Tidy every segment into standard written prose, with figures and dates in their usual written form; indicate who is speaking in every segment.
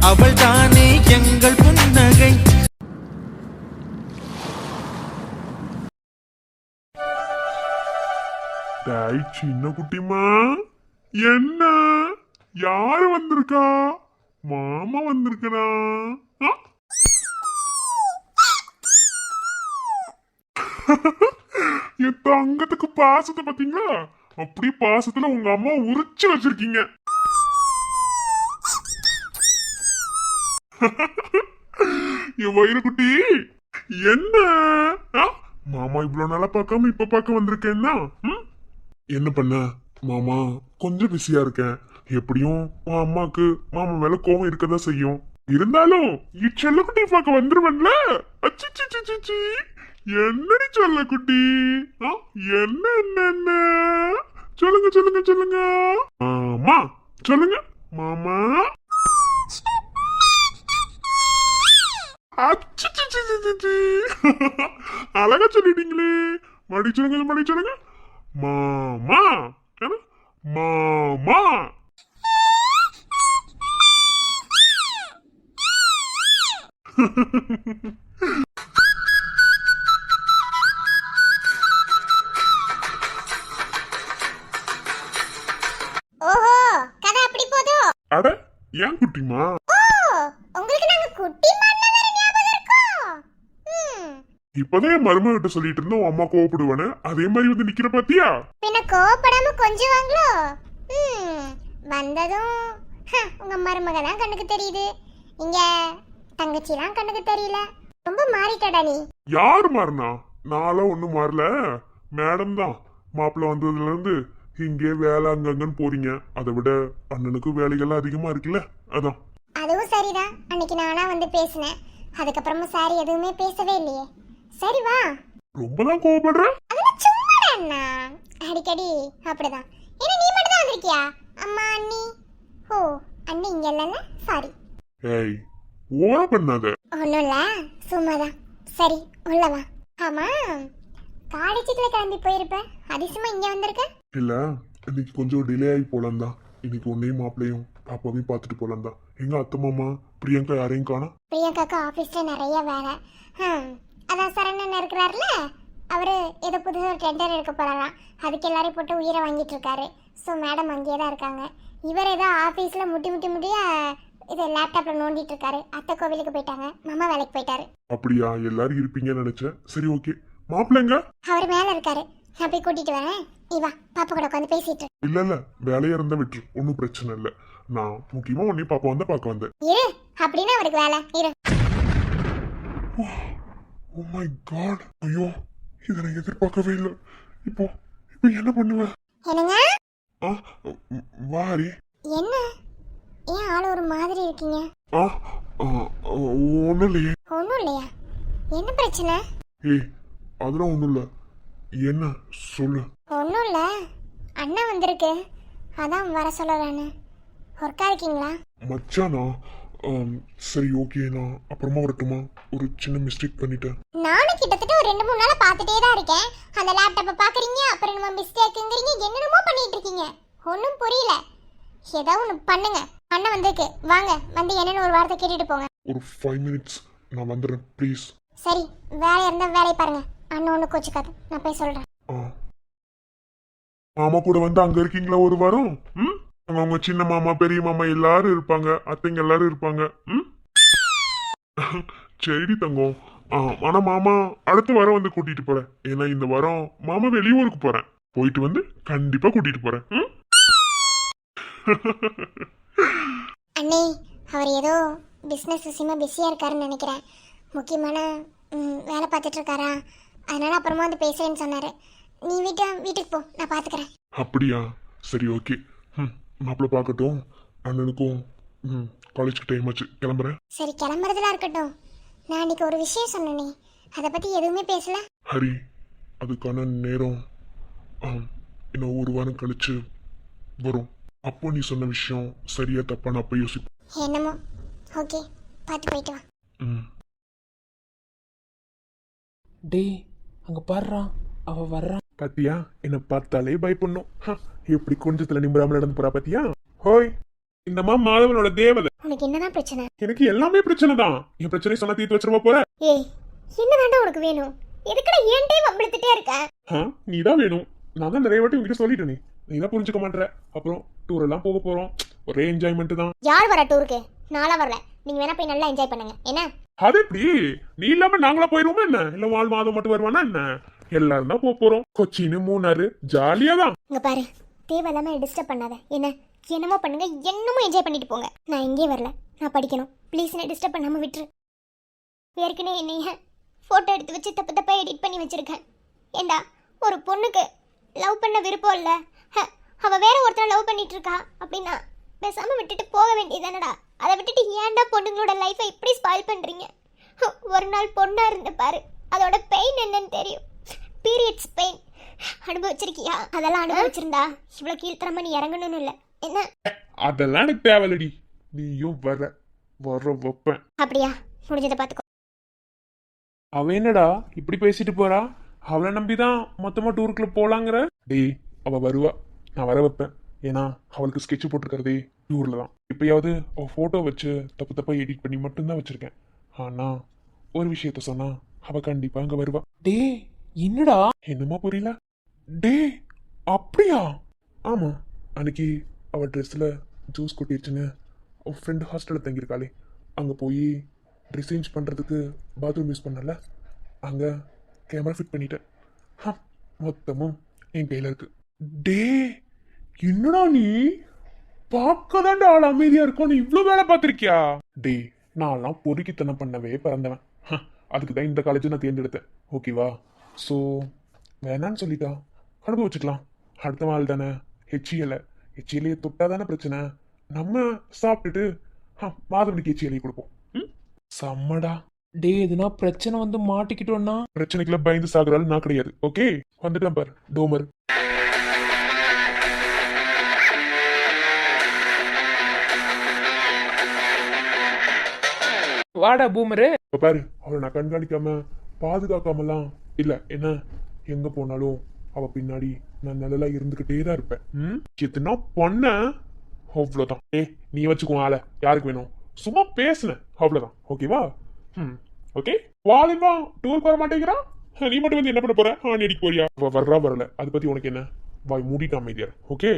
Speaker 1: அவள் தானே எங்கள் புன்னகை.
Speaker 2: சின்ன குட்டிமா, என்ன யாரு வந்திருக்கா? மாமா வந்திருக்கா? என் தங்கத்துக்கு பாசத்தை பாத்தீங்களா? அப்படி பாசத்துல உங்க அம்மா உரிச்சு வச்சிருக்கீங்க. என் வயிறு குட்டி என்ன மாமா இவ்வளவு நாளா பார்க்காம இப்ப பார்க்க வந்திருக்கேன்னா என்ன பண்ண மாமா? கொஞ்சம் பிஸியா இருக்கேன். எப்படியும் அம்மாக்கு மாமா மேல கோவம் இருக்கதான் செய்யும். இருந்தாலும் செல்லக்குட்டி பார்க்க வந்துருவன்ல. அச்சி என்னடி செல்லக்குட்டி? என்ன என்ன என்ன சொல்லுங்க சொல்லுங்க சொல்லுங்க. ஆமா சொல்லுங்க மாமா. அழகா சொல்லிட்டீங்களே. மடி சொல்லுங்க மடி சொல்லுங்க. மாமா மாமா.
Speaker 3: ஓஹோ, கதை அப்படி போதோ?
Speaker 2: அட ஏன் குட்டிமா?
Speaker 3: உங்களுக்கு நாங்க குட்டி மாடல வேற ஞாபகம் இருக்கோ?
Speaker 2: இப்பதான் என் மருமகிட்ட சொல்லிட்டு இருந்தோம் அம்மா கோவப்படுவானே, அதே மாதிரி வந்து நிக்கிற பாத்தியா?
Speaker 3: பின்ன கோவப்படாம கொஞ்சம் வாங்களோ. வந்ததும் உங்க மருமக தான் கண்ணுக்கு தெரியுது. இங்க தங்கச்சிலாம் கண்ணுக்கு தெரியல. ரொம்ப மாறிட்டடா நீ.
Speaker 2: யாரு மாறினா? நானும் ஒண்ணும் மாறல. மேடம் தான் மாப்பிள்ள வந்ததுல இருந்து இங்கே வேலை அங்கங்கன்னு போறீங்க. அதை விட அண்ணனுக்கு வேலைகள்லாம் அதிகமா இருக்குல்ல, அதான்.
Speaker 3: அதுவும் சரிதான். அன்னைக்கு நானா வந்து பேசினேன். அதுக்கப்புறமா சாரி எதுவுமே பேசவே இல்லையே. சரி வா.
Speaker 2: ரொம்பதான் கோவப்படுற?
Speaker 3: அதெல்லாம் சும்மாடா அண்ணா. அடிக்கடி அப்படிதான். ஏன்னா நீ மட்டும் தான் வந்திருக்கியா? அம்மா அண்ணி. ஓ அண்ணி இங்க இல்லைல்ல, சாரி.
Speaker 2: ஏய் ஓர பண்ணாத.
Speaker 3: ஒன்றும் இல்லை, சும்மாதான். சரி உள்ள வா. ஆமா, காலேஜுக்குள்ள கிளம்பி போயிருப்ப, அதிசயமா இங்க வந்திருக்க?
Speaker 2: இல்ல இன்னைக்கு கொஞ்சம் டிலே ஆகி போலாம் தான். இன்னைக்கு உன்னையும் மாப்பிளையும் பாப்பாவையும் பார்த்துட்டு போலாம் தான். எங்க அத்தை மாமா பிரியங்கா யாரையும் காணோம்.
Speaker 3: பிரியங்காக்கு ஆபீஸ்ல நிறைய வேலை. அதான் சரணன் இருக்கிறாருல, அவரு ஏதோ புதுசாக ஒரு டெண்டர் எடுக்க போறாராம். அதுக்கு எல்லாரையும் போட்டு உயிரை வாங்கிட்டு இருக்காரு. ஸோ மேடம் அங்கேயே தான் இருக்காங்க. இவர் ஏதோ ஆஃபீஸில் முடிய இது லேப்டாப்ல நோண்டிட்டு இருக்காரு. அத்தை கோவிலுக்கு போயிட்டாங்க, மாமா வேலைக்கு போயிட்டாரு.
Speaker 2: அப்படியா? எல்லாரும் இருப்பீங்கன்னு நினைச்சேன். சரி ஓகே. மாப்பிள்ளைங்க
Speaker 3: அவர் மேல இருக்காரு. நான் போய் கூட்டிட்டு வரேன். நீ வா, பாப்பா கூட உட்காந்து பேசிட்டு.
Speaker 2: இல்ல வேலையா இருந்தா விட்டுரு, ஒன்னும் பிரச்சனை இல்ல. நான் முக்கியமா உன்னை பாப்பா வந்தா பார்க்க வந்தேன்.
Speaker 3: இரு அப்படின்னா அவருக்கு வேலை இரு.
Speaker 2: ஓ மை காட், ஐயோ இதை நான் எதிர்பார்க்கவே இல்லை. இப்போ இப்போ என்ன பண்ணுவேன்?
Speaker 3: என்னங்க?
Speaker 2: வாரி
Speaker 3: என்ன ஏன் ஆளு ஒரு மாதிரி இருக்கீங்க?
Speaker 2: ஒன்னும் இல்லையே.
Speaker 3: ஒன்றும் இல்லையா? என்ன பிரச்சனை?
Speaker 2: ஏய் அதெல்லாம் ஒன்றும் இல்லை. என்ன சொல்லு.
Speaker 3: ஒன்றும் இல்லை, அண்ணா வந்திருக்கு, அதான் வர சொல்லலான்னு. ஒர்க்கா இருக்கீங்களா?
Speaker 2: மச்சானா? சரி ஓகே, நான் அப்புறமா வரட்டுமா? ஒரு சின்ன மிஸ்டேக் பண்ணிட்டேன்.
Speaker 3: நானும் கிட்டத்தட்ட ஒரு 2-3 நாளா பார்த்துட்டே தான் இருக்கேன். அந்த லேப்டாப்பை பார்க்குறீங்க, அப்புறம் நம்ம மிஸ்டேக்குங்கிறீங்க, என்னென்னமோ பண்ணிட்டு இருக்கீங்க. ஒன்றும் புரியல. ஏதாவது ஒன்று பண்ணுங்க. அண்ணன் வந்திருக்கு, வாங்க வந்து என்னன்னு ஒரு வார்த்தை கேட்டுட்டு போங்க.
Speaker 2: ஒரு 5 minutes நான் வந்துடுறேன் ப்ளீஸ்.
Speaker 3: சரி, வேலையா இருந்தால் வேலையை பாருங்க. அண்ணன் ஒன்று கோச்சுக்காது, நான் போய் சொல்கிறேன்.
Speaker 2: மாமா கூட வந்து அங்க இருக்கீங்களா ஒரு வாரம்? அவங்க சின்ன மாமா பெரிய மாமா எல்லாரும் இருப்பாங்க, அத்தைங்க எல்லாரும் இருப்பாங்க. சரி தங்கம். ஆனா மாமா அடுத்த வாரம் வந்து கூட்டிட்டு போறேன். ஏன்னா இந்த வாரம் மாமா வெளியூருக்கு போறேன். போயிட்டு வந்து கண்டிப்பா கூட்டிட்டு போறேன்.
Speaker 3: அண்ணே, அவர் ஏதோ பிஸ்னஸ் விஷயமா பிஸியா இருக்காருன்னு நினைக்கிறேன். முக்கியமான வேலை பார்த்துட்டு இருக்காரா, அதனால அப்புறமா வந்து பேசுறேன்னு சொன்னாரு. நீ வீட்டுக்கு போ, நான் பாத்துக்கிறேன்.
Speaker 2: அப்படியா? சரி ஓகே. மாப்பிள்ள பார்க்கட்டும். அண்ணனுக்கும் காலேஜுக்கு டைம் ஆச்சு, கிளம்புறேன்.
Speaker 3: சரி கிளம்புறதுலாம் இருக்கட்டும். நான் அன்னைக்கு ஒரு விஷயம் சொன்னேனே, அதை பத்தி எதுவுமே பேசல.
Speaker 2: ஹரி, அதுக்கான நேரம் இன்னும் ஒரு வாரம் கழிச்சு வரும். அப்போ நீ சொன்ன விஷயம் சரியா தப்பான அப்ப யோசிப்போம்.
Speaker 3: என்னமோ ஓகே, பார்த்து போயிட்டு வா.
Speaker 1: டேய் அங்க பாடுறா, அவ வர்றா.
Speaker 2: பாத்தியா, என்ன பார்த்தாலே பயப்படணும். எப்படி கொஞ்சத்துல நிமிராம நடந்து போறா பாத்தியா? ஹோய் இந்தம்மா மாதவனோட தேவதை.
Speaker 3: உனக்கு என்னதான் பிரச்சனை?
Speaker 2: எனக்கு எல்லாமே பிரச்சனை தான். என் பிரச்சனை சொன்னா தீர்த்து வச்சிருவா போற.
Speaker 3: ஏய், என்னதாண்டா உனக்கு வேணும்? எதுக்குடா ஏன்டே வம்பிழுத்துட்டே இருக்க?
Speaker 2: நீதான் வேணும். நான் தான் நிறைய வாட்டி உங்ககிட்ட சொல்லிட்டேனே, நீ தான் புரிஞ்சுக்க மாட்டேற. அப்புறம் டூர் எல்லாம் போக போறோம், ஒரே என்ஜாய்மெண்ட் தான்.
Speaker 3: யார் வர டூருக்கு? நாளா வரல. நீங்க வேணா போய் நல்லா என்ஜாய் பண்ணுங்க. என்ன
Speaker 2: அது எப்படி? நீ இல்லாம நாங்களா போயிருவோமா என்ன? இல்ல வாழ் மாதம் மட்டும் வருவானா என்ன? எல்லாரும் தான் போறோம். கொச்சின், மூணாறு, ஜாலியா தான்.
Speaker 3: இங்க பாரு, தேவையில்லாம டிஸ்டர்ப் பண்ணாத. என்ன என்னமோ பண்ணுங்க, என்னமோ என்ஜாய் பண்ணிட்டு போங்க. நான் எங்கேயே வரல, நான் படிக்கணும். ப்ளீஸ் என்ன டிஸ்டர்ப் பண்ணாம விட்டுரு. ஏற்கனவே என்னைய ஃபோட்டோ எடுத்து வச்சு தப்பு தப்பா எடிட் பண்ணி வச்சிருக்கேன். ஏண்டா, ஒரு பொண்ணுக்கு லவ் பண்ண விருப்பம் இல்லை, அவ வேற ஒருத்தரை லவ் பண்ணிட்டு இருக்கா அப்படின்னா பேசாம விட்டுட்டு போக வேண்டியதானடா. அதை விட்டுட்டு ஏன்டா பொண்ணுங்களோட லைஃபை இப்படி ஸ்பாயில் பண்றீங்க? ஒரு நாள் பொண்ணா இருந்த பாரு, அதோட பெயின் என்னன்னு தெரியும். பீரியட்ஸ் பெயின் அனுபவிச்சிருக்கியா? அதெல்லாம் அனுபவிச்சிருந்தா இவ்வளவு கீழ்த்தரமா நீ இறங்கணும்னு இல்லை. என்ன
Speaker 2: அதெல்லாம் எனக்கு தேவையில்லடி. நீயும் வர வைப்பேன்.
Speaker 3: அப்படியா? முடிஞ்சதை பார்த்துக்கோ.
Speaker 2: அவ என்னடா இப்படி பேசிட்டு போறா? அவளை நம்பிதான் மொத்தமா டூருக்குள்ள போலாங்கிற? டேய், அவ வருவா, நான் வர வைப்பேன். ஏன்னா அவளுக்கு ஸ்கெட்ச் போட்டுருக்கிறதே டூர்ல தான். இப்பயாவது அவ போட்டோ வச்சு தப்பு தப்பா எடிட் பண்ணி மட்டும்தான் வச்சிருக்கேன். ஆனா ஒரு விஷயத்த சொன்னா அவ கண்டிப்பா அங்க வருவா.
Speaker 1: டே என்னடா?
Speaker 2: என்னமா புரியல? டே அப்படியா? ஆமா, அன்னைக்கு அவ ட்ரெஸ்ல ஜூஸ் கொட்டிருச்சுன்னு அவ ஃப்ரெண்டு ஹாஸ்டல்ல தங்கியிருக்காளே, அங்க போய் ட்ரெஸ் சேஞ்ச் பண்றதுக்கு பாத்ரூம் யூஸ் பண்ணல, அங்க கேமரா ஃபிட் பண்ணிட்டேன். மொத்தமும் என் கையில இருக்கு. டே என்னடா நீ பார்க்க தாண்டா ஆள் அமைதியா இருக்கும், நீ இவ்வளவு வேலை பார்த்திருக்கியா? டே நான்லாம் பொறுக்கித்தனம் பண்ணவே பிறந்தவன். அதுக்கு தான் இந்த காலேஜ் நான் தேர்ந்தெடுத்தேன். ஓகேவா? ஸோ வேணான்னு சொல்லிட்டா, அனுபவிச்சுக்கலாம். அடுத்த நாள் தானே ஹெச்இலையை தொட்டா தானே பிரச்சனை. நம்ம சாப்பிட்டுட்டு மாதவனுக்கு ஹெச்இலையை கொடுப்போம். செம்மடா.
Speaker 1: டே எதுனா பிரச்சனை வந்து மாட்டிக்கிட்டோன்னா?
Speaker 2: பிரச்சனைக்குள்ள பயந்து சாகுறாள் நான் கிடையாது. ஓகே, வந்துட்டான் பாரு டோமர்.
Speaker 1: வாடா பூமரு.
Speaker 2: இப்ப பாரு, அவளை நான் கண்காணிக்காம பாதுகாக்காமலாம் இல்ல. என்ன எங்க போனாலும் அவ பின்னாடி நான் நல்லா இருந்துகிட்டே தான் இருப்பேன். எதுனா பண்ண அவ்வளவுதான். நீ வச்சுக்கோ ஆள, யாருக்கு வேணும்? சும்மா பேசுனேன் அவ்வளவுதான். ஓகேவா? ஓகே. வாலிபா டூருக்கு வர மாட்டேங்கிறான், நீ மட்டும் வந்து என்ன பண்ண போற? நீ அடிக்க போறியா? வர்றா வரல, அதை பத்தி உனக்கு என்ன? வாய் மூடிட்டு அமைதியா. ஓகே.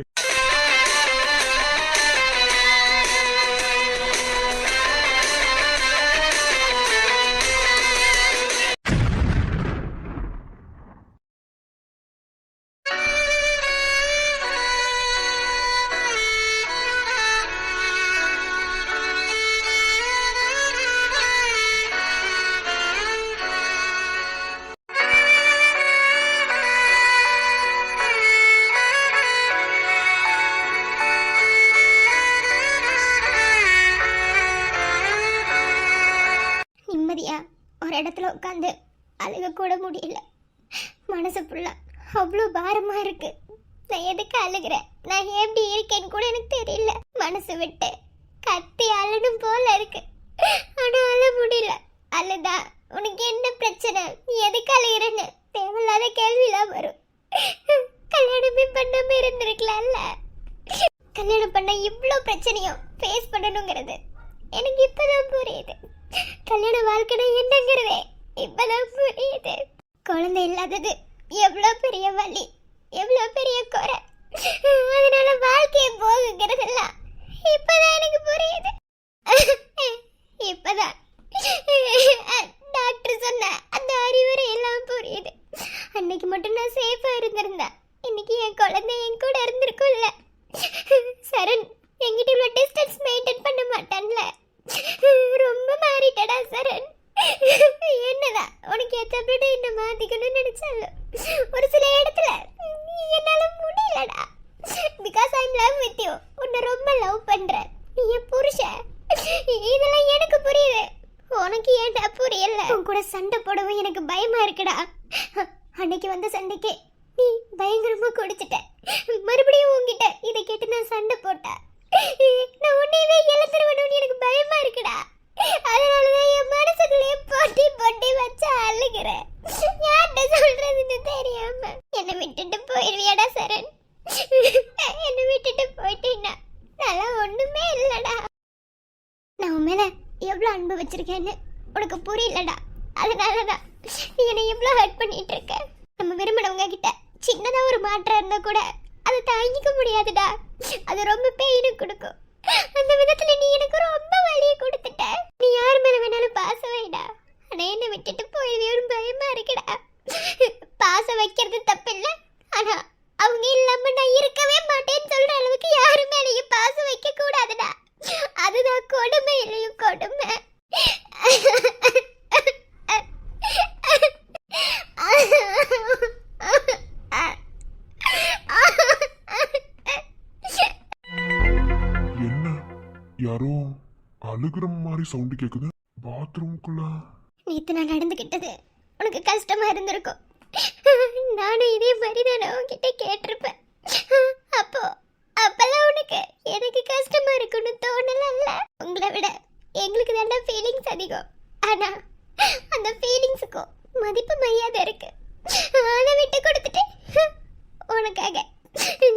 Speaker 3: நிம்மதியா ஒரு இடத்துல உட்காந்து அழுக கூட முடியல. மனசு ஃபுல்லா அவ்வளோ பாரமா இருக்கு. நான் எதுக்கு அழுகிறேன், நான் எப்படி இருக்கேன்னு கூட எனக்கு தெரியல. மனசு விட்டு கத்தி அழணும் போல இருக்கு, ஆனா அழ முடியல. அழுதா உனக்கு என்ன பிரச்சனை, நீ எதுக்கு அழுகிறன்னு தேவையில்லாத கேள்விலாம் வரும். கல்யாணமே பண்ணாம இருந்திருக்கலாம்ல. கல்யாணம் பண்ண இவ்வளோ பிரச்சனையும் ஃபேஸ் பண்ணணுங்கிறது எனக்கு இப்பதான் புரியுது. கல்யாண வாழ்க்கை என்னங்கிறதே இப்பதான் புரியுது. குழந்தை இல்லாதது எவ்வளோ பெரிய வலி, எவ்வளோ பெரிய குறை. அதனால வாழ்க்கையை போகுங்கிறதெல்லாம் இப்பதான் எனக்கு புரியுது. இப்பதான் டாக்டர் சொன்ன அந்த அறிவுரை எல்லாம் புரியுது. அன்னைக்கு மட்டும் நான் சேஃபா இருந்திருந்தா இன்னைக்கு என் குழந்தை என் கூட இருந்திருக்கும்ல. சரண் என்கிட்ட இவ்வளோ டிஸ்டன்ஸ் மெயின்டைன் பண்ண மாட்டான்ல. ரொம்ப மாறிட்டடா சரண். என்னதான் உனக்கு ஏற்றபடி என்ன மாத்திக்கணும்னு நினைச்சாலும் ஒரு சில இடத்துல என்னால முடியலடா. Because I love with you. உன்னை ரொம்ப லவ் பண்றேன். நீ என் புருஷன். இதெல்லாம் எனக்கு புரியுது, உனக்கு ஏன்டா புரியல? உன் கூட சண்டை போடவும் எனக்கு பயமா இருக்குடா. அன்னைக்கு வந்த சண்டைக்கு நீ பயங்கரமா குடிச்சிட்ட. மறுபடியும் உன்கிட்ட இதை கேட்டு நான் சண்டை போட்டேன். நான் உன்னையவே இழந்துருவேன்னு எனக்கு பயமா இருக்குடா. அதனாலதான் என் மனசுக்குள்ளேயே போட்டி போட்டி வச்சு அழுகிறேன். யார்கிட்ட சொல்றதுன்னு தெரியாம. என்னை விட்டுட்டு போயிடுவியாடா சரண்? என்னை விட்டுட்டு போயிட்டீங்கன்னா நல்லா ஒண்ணுமே இல்லை. வச்சிருக்கேன்னு உனக்கு புரியலடா. அதனாலதான் நீ என்னை இவ்வளோ ஹர்ட் பண்ணிட்டு இருக்க. நம்ம விரும்பினவங்க கிட்ட சின்னதா ஒரு மாற்றம் இருந்தா கூட அதை தாங்கிக்க முடியாதுடா. அது ரொம்ப பெயினு கொடுக்கும். அந்த விதத்துல நீ எனக்கு ரொம்ப வலியை கொடுத்துட்ட. நீ யார் மேல வேணாலும் பாசம் வைடா, ஆனா என்ன விட்டுட்டு போயிடுவேன்னு பயமா இருக்குடா. பாசம் வைக்கிறது தப்பு இல்ல, ஆனா அவங்க இல்லாம நான் இருக்கவே மாட்டேன்னு சொல்ற அளவுக்கு யாரு மேலேயும் பாசம் வைக்க கூடாதுடா. அதுதான் கொடுமை இல்லையும் கொடுமை.
Speaker 2: என்ன யாரோ அழுகுற மாதிரி சவுண்ட் கேக்குது பாத்ரூம்குள்ள.
Speaker 3: நேத்து நான் நடந்துகிட்டது உனக்கு கஷ்டமா இருந்திருக்கும். நானும் இதே மாதிரி தானே உன்கிட்ட கேட்டிருப்பேன். அப்பெல்லாம் உனக்கு எனக்கு கஷ்டமா இருக்குன்னு தோணல. உங்களை விட எங்களுக்கு தானே ஃபீலிங்ஸ் அதிகம். ஆனா அந்த ஃபீலிங்ஸுக்கும் மதிப்பு மரியாதை இருக்கு. அதை விட்டு கொடுத்துட்டு உனக்காக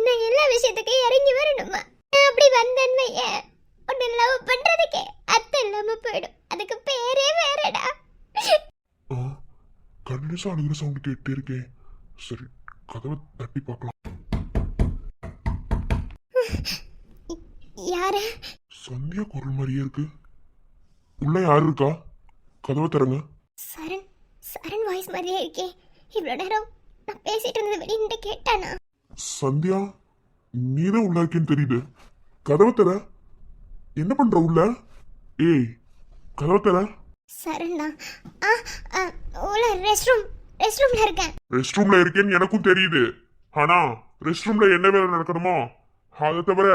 Speaker 3: நான் எல்லா விஷயத்துக்கும் இறங்கி வரணுமா? நான் அப்படி வந்தேன்னு வையேன், உன்னை லவ் பண்றதுக்கு அர்த்தம் இல்லாம போயிடும். அதுக்கு பேரே வேறடா.
Speaker 2: கண்டினியூஸா அழுகிற சவுண்ட் கேட்டே இருக்கே. சரி, கதவை தட்டி பார்க்கலாம்.
Speaker 3: யாரு?
Speaker 2: சந்தியா குரல் மாதிரியே இருக்கு. உள்ள யாரு இருக்கா? கதவை திறங்க.
Speaker 3: சரண் சரண் வாய்ஸ் மாதிரியே இருக்கே. இவ்வளோ நேரம் நான் பேசிட்டு இருந்தது வெளியிட்டு கேட்டானா?
Speaker 2: சந்தியா, நீதான் உள்ள இருக்கேன்னு தெரியுது. கதவை தர. என்ன பண்ற உள்ள? ஏய், கதவை தர.
Speaker 3: சரண் தான். உள்ள ரெஸ்ட் ரூம்ல இருக்கேன்.
Speaker 2: ரெஸ்ட் ரூம்ல இருக்கேன்னு எனக்கும் தெரியுது. ஆனா ரெஸ்ட் ரூம்ல என்ன வேலை நடக்கணுமோ அதை தவிர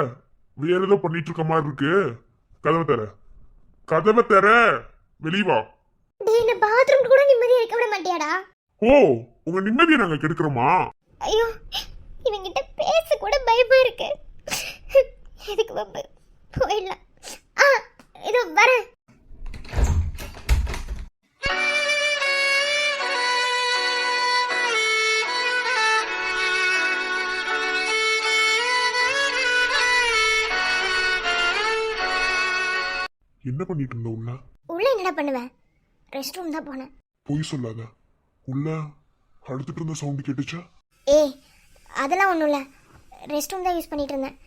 Speaker 2: வேற ஏதோ பண்ணிட்டு இருக்க மாதிரி இருக்கு. கதவை தர. கதவை தர. வெளிய வா.
Speaker 3: டேய், இந்த பாத்ரூம் கூட நிம்மதியா இருக்க விட மாட்டியாடா?
Speaker 2: ஓ, உங்க நிம்மதியை நாங்க கெடுக்கிறோமா?
Speaker 3: ஐயோ, இவங்கிட்ட பேச கூட பயமா இருக்கு. எதுக்கு வம்பு? போயிடலாம். இதோ வரேன்.
Speaker 2: என்ன பண்ணிட்டு இருந்த உள்ள?
Speaker 3: உள்ள என்னடா பண்ணுவேன்? ரெஸ்ட் ரூம் தான் போனேன்.
Speaker 2: பொய் சொல்லாத. உள்ள அழுத்துட்டு இருந்த சவுண்ட் கேட்டுச்சா?
Speaker 3: ஏய், அதெல்லாம் ஒன்றும் இல்லை. ரெஸ்ட் ரூம் தான் யூஸ் பண்ணிட்டு இருந்தேன்.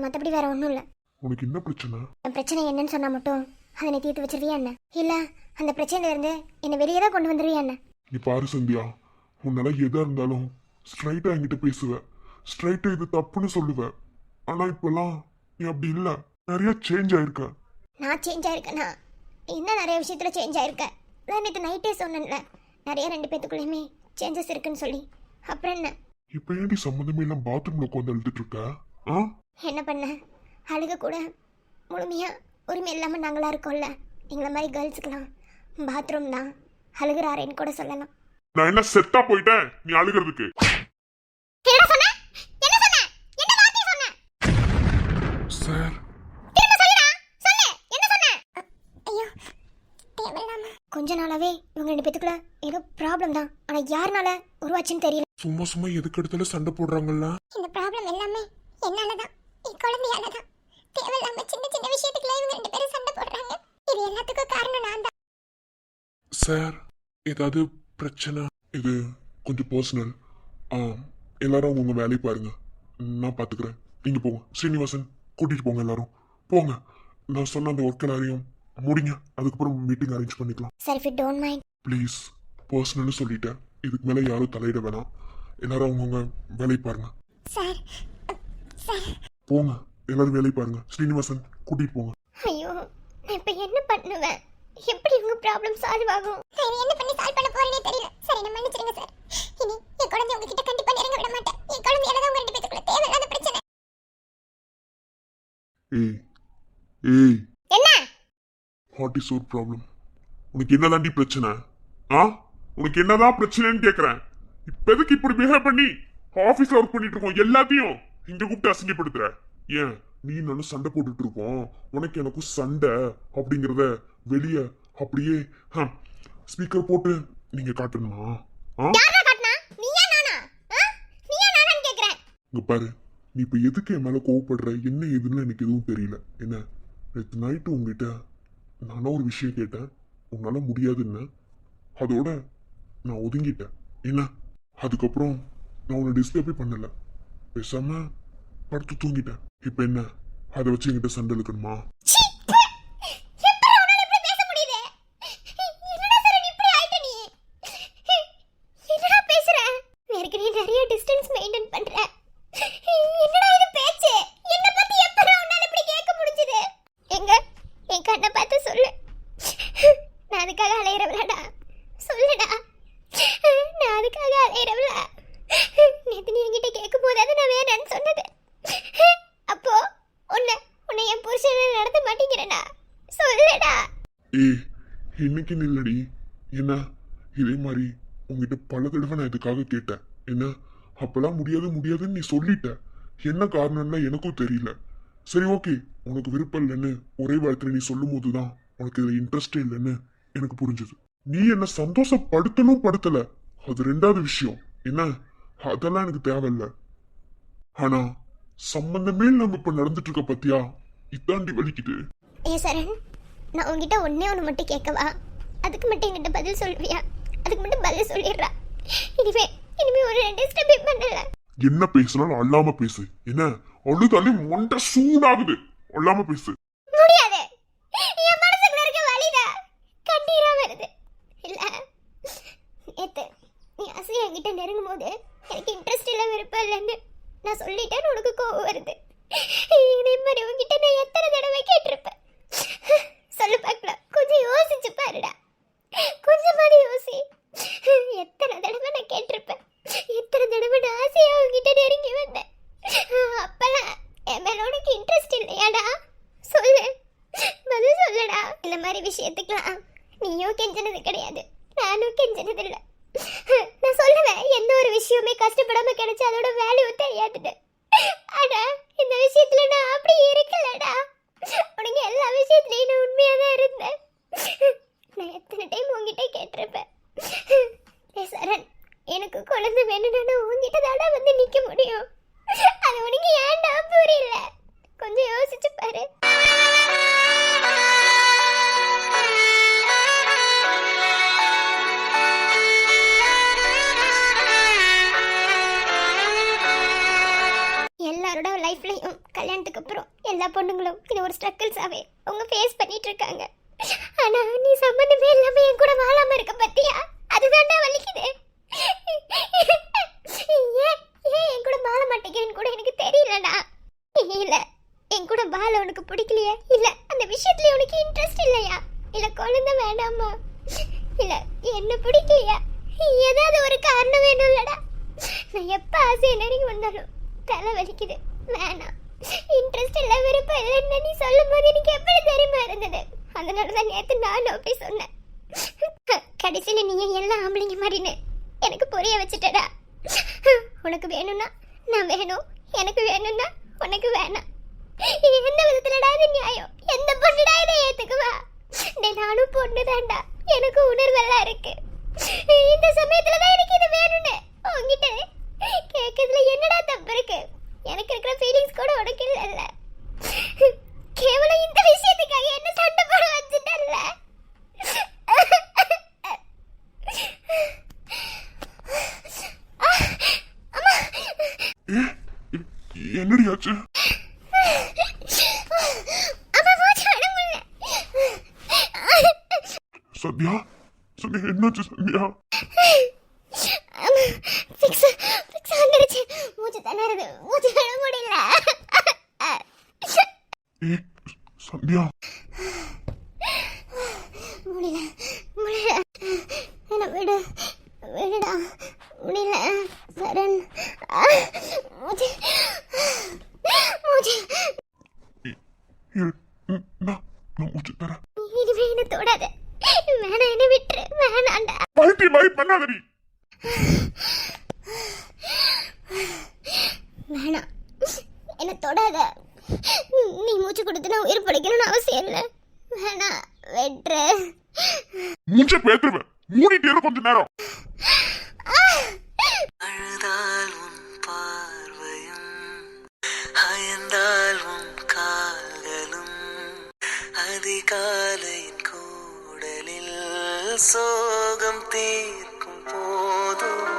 Speaker 3: மற்றபடி வேற ஒன்றும் இல்லை.
Speaker 2: உனக்கு என்ன பிரச்சனை?
Speaker 3: என் பிரச்சனை என்னன்னு சொன்னா மட்டும் அதை நீ தீர்த்து வச்சிருவியா என்ன? இல்லை, அந்த பிரச்சனையில இருந்து என்னை வெளியே தான் கொண்டு வந்துருவியா என்ன?
Speaker 2: நீ பாரு சந்தியா, உன்னால எதா இருந்தாலும் ஸ்ட்ரைட்டா என்கிட்ட பேசுவ. ஸ்ட்ரைட்டா இது தப்புன்னு சொல்லுவ. ஆனா இப்பெல்லாம் நீ அப்படி இல்ல. நிறைய சேஞ்ச் ஆயிருக்க.
Speaker 3: நான் சேஞ்ச் ஆயிருக்கேனா? இன்னும் நிறைய விஷயத்துல சேஞ்ச் ஆயிருக்கேன். நான் நேற்று நைட்டே சொன்னேன்ல, நிறைய 2 பேத்துக்குள்ளேயுமே சேஞ்சஸ் இருக்குன்னு சொல்லி. அப்புறம் என்ன?
Speaker 2: இப்ப ஏன்டி சம்மந்தமே எல்லாம் பாத்ரூம்ல உட்காந்து அழுதுட்டு இருக்க?
Speaker 3: என்ன பண்ண? அழுக கூட முழுமையா உரிமை இல்லாம நாங்களா இருக்கோம்ல. எங்களை மாதிரி கேர்ள்ஸுக்கெல்லாம் பாத்ரூம் தான் அழுகிற அறைன்னு கூட சொல்லலாம்.
Speaker 2: நான் என்ன செத்தா போயிட்டேன் நீ அழுகிறதுக்கு? சார்,
Speaker 3: கொஞ்ச நாளாவே இவங்க 2 பேத்துக்குள்ள ஏதோ ப்ராப்ளம் தான். ஆனா யாருனால உருவாச்சுன்னு தெரியல.
Speaker 2: சும்மா சும்மா எதுக்கு எடுத்தாலும் சண்டை போடுறாங்கல்ல.
Speaker 3: இந்த ப்ராப்ளம் எல்லாமே என்னாலதான், என் குழந்தையாலதான். தேவையில்லாம சின்ன சின்ன விஷயத்துக்குள்ள இவங்க 2 பேரும் சண்டை போடுறாங்க. இது எல்லாத்துக்கும் காரணம் நான் தான்.
Speaker 2: சார், ஏதாவது பிரச்சனை? இது கொஞ்சம் பர்சனல். எல்லாரும் உங்க வேலையை பாருங்க, நான் பாத்துக்கிறேன். நீங்க போங்க. ஸ்ரீனிவாசன், கூட்டிட்டு போங்க. எல்லாரும் போங்க. நான் சொன்ன அந்த ஒர்க் எல்லாரையும் முடிங்க. அதுக்கப்புறம் மீட்டிங் அரேஞ்ச் பண்ணிக்கலாம்.
Speaker 3: Sir, if you don't mind.
Speaker 2: Please, பர்சனல்னு சொல்லிட்டேன். இதுக்கு மேலே யாரும் தலையிட வேணாம். எல்லாரும் அவங்கவுங்க வேலையை பாருங்க.
Speaker 3: சார் சார்
Speaker 2: போங்க, எல்லாரும் வேலையை பாருங்க. ஸ்ரீனிவாசன், கூட்டிட்டு போங்க.
Speaker 3: ஐயோ, நான் இப்ப என்ன பண்ணுவேன்? எப்படி உங்க ப்ராப்ளம் சால்வ் ஆகும்? நான் என்ன பண்ணி சால்வ் பண்ண போறேனே தெரியல. சரி, என்ன மன்னிச்சிடுங்க சார். இனி என் குழந்தை உங்ககிட்ட கண்டிப்பா நெருங்க விட மாட்டேன். என் குழந்தையால தான் உங்க 2 பேத்துக்குள்ள தேவையில்லாத பிரச்சனை.
Speaker 2: ஏய் ஏய்,
Speaker 3: என்ன?
Speaker 2: What is your problem? உனக்கு என்னதாண்டி பிரச்சனை? உனக்கு என்னதான் பிரச்சனைன்னு கேக்குறேன். இப்ப எதுக்கு இப்படி பிஹேவ் பண்ணி ஆபீஸ்ல ஒர்க் பண்ணிட்டு இருக்கோம் எல்லாத்தையும் இங்க கூப்பிட்டு அசிங்கப்படுத்துற? ஏன் நீ நானும் சண்டை போட்டுட்டு இருக்கோம், உனக்கு எனக்கும் சண்டை அப்படிங்கறத வெளிய அப்படியே ஸ்பீக்கர் போட்டு நீங்க காட்டணுமா? இங்க பாரு, நீ இப்ப எதுக்கு என் மேல கோவப்படுற? என்ன ஏதுன்னு எனக்கு எதுவும் தெரியல. என்ன நேற்று நைட்டு உங்ககிட்ட நானும் ஒரு விஷயம் கேட்டேன், உன்னால முடியாதுன்னு. அதோட நான் ஒதுங்கிட்டேன். என்ன, அதுக்கப்புறம் நான் உன்னை டிஸ்டர்பே பண்ணல, பேசாம படுத்து தூங்கிட்டேன். இப்ப என்ன, அதை வச்சு என்கிட்ட சண்டை இழுக்கணுமா? ஏய், இன்னைக்கு நில்லடி. என்ன, இதே மாதிரி உங்ககிட்ட பல தடவை நான் இதுக்காக கேட்டேன். என்ன, அப்பெல்லாம் முடியாது முடியாதுன்னு நீ சொல்லிட்ட. என்ன காரணம்னா எனக்கும் தெரியல. சரி, ஓகே, உனக்கு விருப்பம் இல்லைன்னு ஒரே வாரத்தில் நீ சொல்லும் போதுதான் உனக்கு இதுல இன்ட்ரெஸ்டே இல்லைன்னு எனக்கு புரிஞ்சுது. நீ என்ன சந்தோஷப்படுத்தணும் படுத்தல, அது ரெண்டாவது விஷயம். என்ன, அதெல்லாம் எனக்கு தேவையில்ல. ஆனா சம்பந்தமே இல்லாம இப்ப நடந்துட்டு இருக்க பத்தியா, இதாண்டி வலிக்குது.
Speaker 3: நான் உங்ககிட்ட ஒன்னே ஒன்று மட்டும் கேட்கவா? அதுக்கு மட்டும் என்கிட்ட பதில் சொல்லுவியா? அதுக்கு மட்டும் பதில் சொல்லிடுறா. இனிமே ஒரு டிஸ்டர்பே பண்ணல.
Speaker 2: என்ன பேசினாலும் அல்லாம பேசு. என்ன, அழுதாலே மொண்டை சூடாகுது. அல்லாம பேசு.
Speaker 3: முடியாது, என் மனசுக்குள்ள இருக்க வலிதா கண்ணீரா வருது. இல்ல, நேத்து நீ அசை என்கிட்ட நெருங்கும் போது எனக்கு இன்ட்ரெஸ்ட் இல்ல, விருப்பம் இல்லைன்னு நான் சொல்லிட்டேன்னு உனக்கு கோவம் வருது. இதே மாதிரி உங்ககிட்ட நான் எத்தனை தடவை கேட்டிருப்பேன்? சொல்லு பார்க்கலாம், கொஞ்சம் யோசிச்சு பாருடா. கொஞ்சமாதிரி யோசி. எத்தனை தடவை நான் கேட்டிருப்பேன், எத்தனை தடவை நான் ஆசையா உங்ககிட்ட நெருங்கி வந்தேன். அப்பெல்லாம் என் மேல உனக்கு இன்ட்ரெஸ்ட் இல்லையாடா? சொல்லு, பதில் சொல்லுடா. இந்த மாதிரி விஷயத்துக்கெல்லாம் நீயும் கெஞ்சினது கிடையாது, நானும் கெஞ்சினது இல்லை. நான் சொல்லுவேன், எந்த ஒரு விஷயமே கஷ்டப்படாம கிடைச்சா அதோட வேல்யூ தெரியாதுன்னு. ஆனா இந்த விஷயத்துல நான் அப்படி இருக்கலடா. உனக்கு எல்லா விஷயத்துலயும் நான் உண்மையா தான் இருந்தேன். நான் எத்தனை டைம் உங்ககிட்ட கேட்டிருப்பேன், சரண் எனக்கு குழந்தை வேணும்னு உங்ககிட்ட தாடா வந்து நிக்க முடியும். அது உனக்கு ஏன்டா புரியல? கொஞ்சம் யோசிச்சு பாரு. எல்லாரோட லைஃப்லையும் கல்யாணத்துக்கு அப்புறம் எல்லா பொண்ணுங்களும் இது ஒரு ஸ்ட்ரகிள்ஸாவே அவங்க ஃபேஸ் பண்ணிட்டு இருக்காங்க. ஆனா நீ சம்பந்தமே இல்லாம என் கூட வாழாம இருக்க பத்தியா, அதுதான்டா வலிக்குது. ஏன் என் கூட வாழ மாட்டேங்கிறேன்னு கூட எனக்கு தெரியலடா. இல்ல, என் கூட வாழ உனக்கு பிடிக்கலையா? இல்ல அந்த விஷயத்துல உனக்கு இன்ட்ரெஸ்ட் இல்லையா? இல்ல குழந்தை வேண்டாமா? இல்ல என்ன பிடிக்கலையா? ஏதாவது ஒரு காரணம் வேணும்லடா. நான் எப்ப ஆசையை நெருங்கி வந்தாலும் தலை வலிக்குது, வேணாம், இன்ட்ரெஸ்ட் இல்ல, விருப்பம் இல்லைன்னு நீ சொல்லும் போது எனக்கு எப்படி தெரியுமா இருந்தது? அதனாலதான் நேத்து நானும் போய் சொன்னேன். கடைசியில நீங்க எல்லா ஆம்பளைங்க மாதிரின்னு எனக்கு புரிய வச்சுட்டடா. உனக்கு வேணும்னா நான் வேணும், எனக்கு வேணும்னா உனக்கு வேணாம். எந்த விதத்துலடா இது நியாயம்? எந்த பொண்ணுடா இதை ஏத்துக்குவா? நானும் பொண்ணுதான்டா, எனக்கு உணர்வெல்லாம் இருக்கு. இந்த சமயத்துலதான் எனக்கு இது வேணும்னு உங்ககிட்ட கேட்கறதுல என்னடா தப்பு இருக்கு? எனக்கு இருக்கிற ஃபீலிங்ஸ் கூட உனக்கு இல்ல. கேவலம் இந்த விஷயத்துக்காக என்ன சண்டை போட வச்சுட்டல்ல.
Speaker 2: என்னடி ஆச்சு? சத்யா, சத்யா என்னாச்சு சத்யா? சத்யா,
Speaker 3: முடியல, என்ன விடு, விடுடா, முடியல சரண்.
Speaker 2: மூச்சு தரேன்.
Speaker 3: இனிமே என்ன தொடாத, வேணாம், என்ன விட்டுரு, வேணாண்டா.
Speaker 2: பைத்தி மாதிரி பண்ணாதடி.
Speaker 3: வேணாம், என்ன தொடாத. நீ மூச்சு கொடுத்து நான் உயிர் பிடிக்கணும்னு அவசியம் இல்லை. வேணாம், வெட்டுற.
Speaker 2: மூச்சை பேத்துருவேன், மூடிட்டே கொஞ்ச நேரம்.
Speaker 4: அழுதால் உன் பார்வையும் அயர்ந்தால் உன் கால்களும் அதிக அதிகாலையின் கூடலில் சோகம் தீர்க்கும் போதும்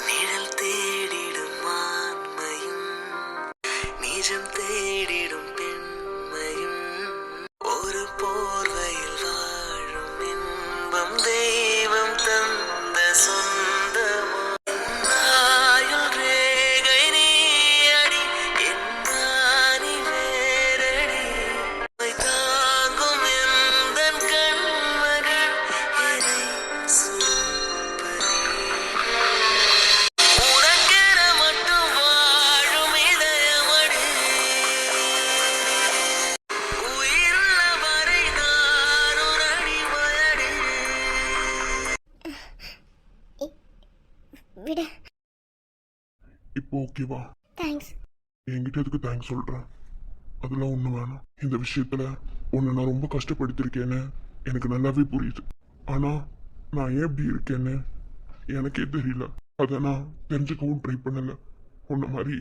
Speaker 4: நிழல் தேடிடும் ஆண்மையும் நிஜம் தேடிடும் பெண்மையும் ஒரு போர்வையில் வாழும் இன்பம் தெய்வம் தந்த சொந்தமோ நாயுள் ரேகை நீ அடி என்னானி வேரடி உம்மை தாங்கும் எந்தன் கண்மணி என்னை சுமப்பதே உனக்கென மட்டும் வாழும் இதயமடி உயிருள்ள வரை நான் ஒரு அடிமையடி
Speaker 3: விடு.
Speaker 2: இப்போ ஓகேவா?
Speaker 3: தேங்க்ஸ்.
Speaker 2: என்கிட்ட எதுக்கு தேங்க்ஸ் சொல்கிறேன்? அதெல்லாம் ஒன்றும் வேணாம். இந்த விஷயத்தில் உன்னை நான் ரொம்ப கஷ்டப்படுத்திருக்கேன்னு எனக்கு நல்லாவே புரியுது. ஆனால் நான் ஏன் இப்படி இருக்கேன்னு எனக்கே தெரியல. அதை நான் தெரிஞ்சுக்கவும் ட்ரை பண்ணலை. உன்னை மாதிரி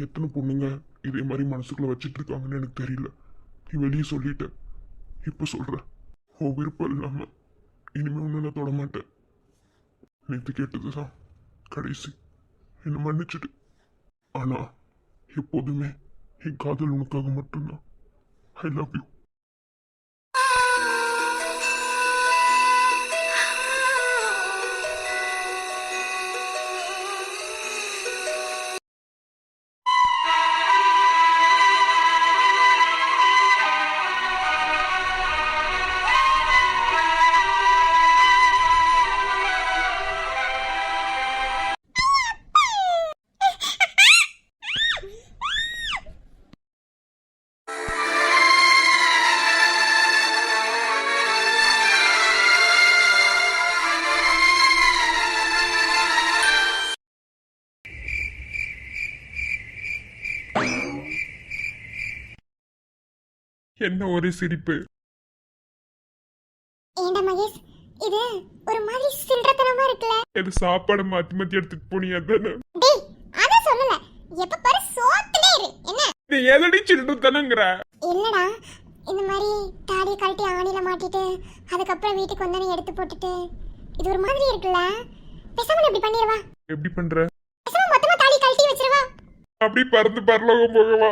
Speaker 2: எத்தனை பொண்ணுங்க இதே மாதிரி மனசுக்குள்ளே வச்சிட்டு இருக்காங்கன்னு எனக்கு தெரியல. நீ வெளியே சொல்லிட்ட, இப்போ சொல்கிறேன். உன் விருப்பம் இல்லாமல் இனிமேல் ஒன்றும் நான் தொட மாட்டேன். நேற்று கேட்டது தான் கடைசி. என்னை மன்னிச்சிடு. ஆனால் எப்போதுமே என் காதல் உனக்காக மட்டும்தான். I love you. என்ன ஒரு சிரிப்பு!
Speaker 3: ஏண்டா மகேஷ், இது ஒரு மாதிரி சில்லறத்தனமா இருக்குல்ல?
Speaker 2: இது சாப்பாடு மாத்தி மாத்தி எடுத்துட்டு போனியா தானே?
Speaker 3: டேய், அத சொல்லல. எப்ப பாரு சோத்துலே இரு. என்ன?
Speaker 2: நீ எதடி சில்லுத்தனங்கிற?
Speaker 3: இல்லடா, இந்த மாதிரி தாடி கழட்டி ஆணில மாட்டிட்டு அதுக்கப்புறம் வீட்டுக்கு வந்தானே எடுத்து போட்டுட்டு இது ஒரு மாதிரி இருக்குல்ல? பேசாம இப்படி பண்ணிரவா?
Speaker 2: எப்படி பண்ற?
Speaker 3: பேசாம மொத்தமா தாடி கழட்டி வச்சிரவா?
Speaker 2: அப்படி பறந்து பரலோகம் போகவா?